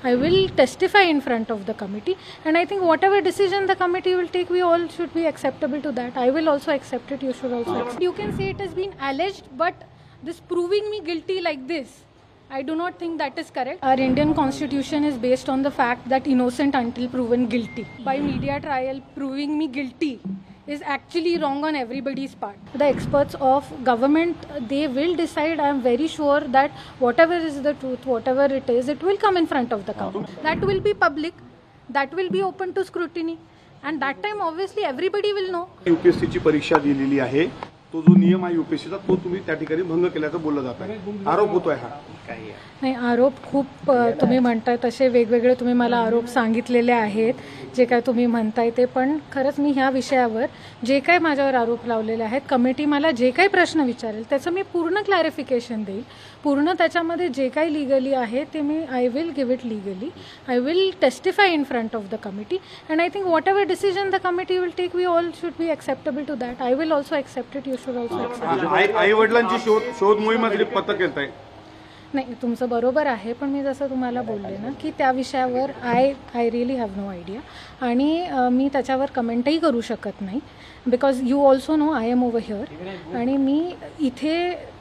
I will testify in front of the committee, and I think whatever decision the committee will take, we all should be acceptable to that. I will also accept it. You should also accept. You can say it has been alleged, but this proving me guilty like this, I do not think that is correct. Our Indian constitution is based on the fact that innocent until proven guilty. By media trial, proving me guilty is actually wrong on everybody's part. The experts of government, they will decide. I am very sure that whatever is the truth, whatever it is, it will come in front of the committee. That will be public, that will be open to scrutiny, and that time obviously everybody will know. UPSC ची परीक्षा दिलेली आहे, तो जो नियम आहे UPSCचा तो तुम्ही त्या ठिकाणी भंग केल्याचं बोललं जात आहे, आरोप होतोय हा. नाही, आरोप खूप तुम्ही म्हणताय तसे वेगवेगळे तुम्ही मला आरोप सांगितलेले आहेत, जे काय तुम्ही म्हणताय ते. पण खरंच मी ह्या विषयावर जे काय माझ्यावर आरोप लावलेले आहेत, कमिटी मला जे काही प्रश्न विचारेल त्याचं मी पूर्ण क्लॅरिफिकेशन देईल. पूर्ण त्याच्यामध्ये जे काही लिगली आहे ते मी I will give it legally. I will testify in front of the committee, and I think whatever decision the committee will take, we all should be acceptable to that. I will also accept it. You should also accept. आई वडिलांची शोध मोहिमेमध्ये पथक येत आहे. नाही, तुमचं बरोबर आहे, पण मी जसं तुम्हाला बोलले ना की त्या विषयावर I really have no idea, आणि मी त्याच्यावर कमेंटही करू शकत नाही. Because you also know I am over here, आणि मी इथे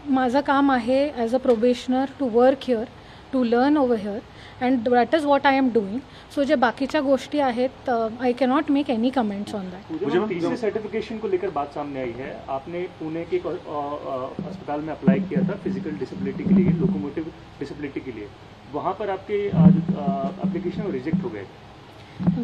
माझं काम आहे as a probationer to work here, to learn over here, and that is what I am doing. So जे बाकीच्या गोष्टी आहेत, I cannot make any comments on that. जब टीसी सर्टिफिकेशन को लेकर बात सामने आई है, आपने पुणे के अस्पताल में अप्लाई किया था फिजिकल डिसेबिलिटी के लिए, लोकोमोटिव डिसेबिलिटी के लिए, वहाँ पर आपके एप्लीकेशन रिजेक्ट हो गए.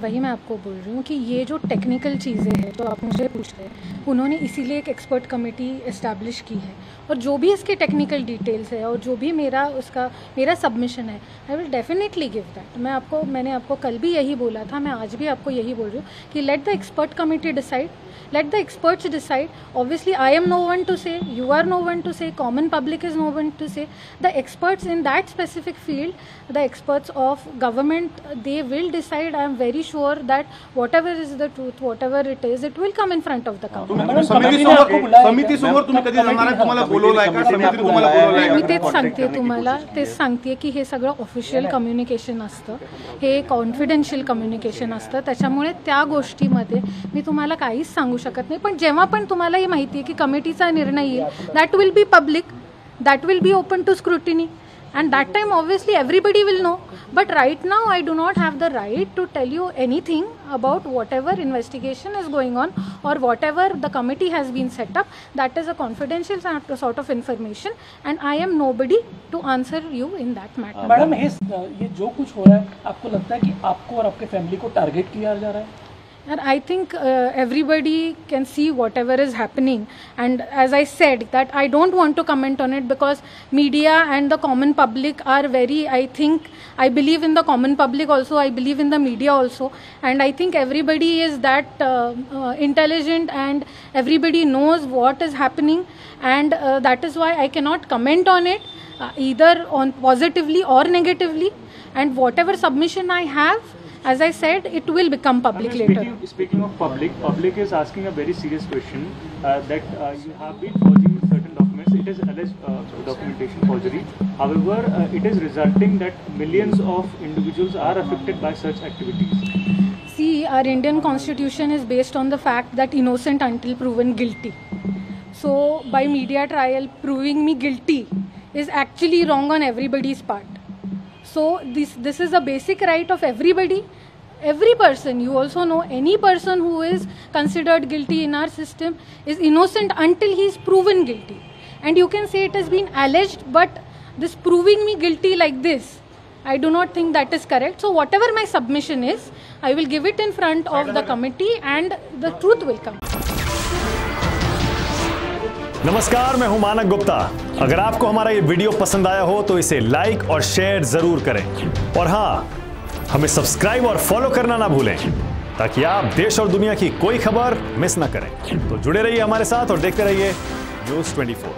वही मैं आपको बोल रही हूँ कि ये जो टेक्निकल चीज़ें हैं तो आप मुझे पूछ रहे हैं, उन्होंने इसीलिए एक एक्सपर्ट कमेटी इस्टेब्लिश की है, और जो भी इसके टेक्निकल डिटेल्स है और जो भी मेरा सबमिशन है, I will definitely give that. मैंने आपको कल भी यही बोला था, मैं आज भी आपको यही बोल रही हूँ कि let the expert committee decide, let the experts decide. Obviously I am no one to say, you are no one to say, common public is no one to say. The experts in that specific field, the experts of government, they will decide. I am very sure that whatever is the truth, whatever it is, it will come in front of the committee. समिती समोर तुम्ही कधी जाणार आहे? तुम्हाला बोलवलंय का? समितीने तुम्हाला बोलवलंय? मी तेच सांगते की हे सगळं ऑफिशियल कम्युनिकेशन असतं, हे कॉन्फिडेन्शियल कम्युनिकेशन असतं, त्याच्यामुळे त्या गोष्टीमध्ये मी तुम्हाला काहीच सांगू शकत नाही. पण जेव्हा पण तुम्हाला ही माहिती आहे की कमिटीचा निर्णय येईल, that will be public, that will be open to scrutiny, and that time obviously everybody will know. But right now I do not have the right to tell you anything about whatever investigation is going on or whatever the committee has been set up. That is a confidential sort of information, and I am nobody to answer you in that matter. Madam, ये जो कुछ हो रहा है, आपको लगता है कि आपको और आपके फैमिली को टारगेट किया जा रहा है? And I think everybody can see whatever is happening, and as I said that I don't want to comment on it because media and the common public are very, I believe in the common public also, I believe in the media also, and I think everybody is that intelligent and everybody knows what is happening, and that is why I cannot comment on it either on positively or negatively. And whatever submission I have, as I said, it will become public later. Speaking of public is asking a very serious question that you have been forging certain documents. It is alleged documentation forgery. However, it is resulting that millions of individuals are affected by such activities. See, our Indian constitution is based on the fact that innocent until proven guilty. So, by media trial, proving me guilty is actually wrong on everybody's part. So this is a basic right of everybody, every person. You also know any person who is considered guilty in our system is innocent until he is proven guilty. And you can say it has been alleged, but this proving me guilty like this, I do not think that is correct. So whatever my submission is, I will give it in front of the committee and the truth will come. नमस्कार, मैं हूं मानक गुप्ता. अगर आपको हमारा ये video पसंद आया हो तो इसे लाइक और शेयर जरूर करें, और हाँ, हमें सब्सक्राइब और फॉलो करना ना भूलें ताकि आप देश और दुनिया की कोई खबर मिस ना करें. तो जुड़े रहिए हमारे साथ और देखते रहिए News 24.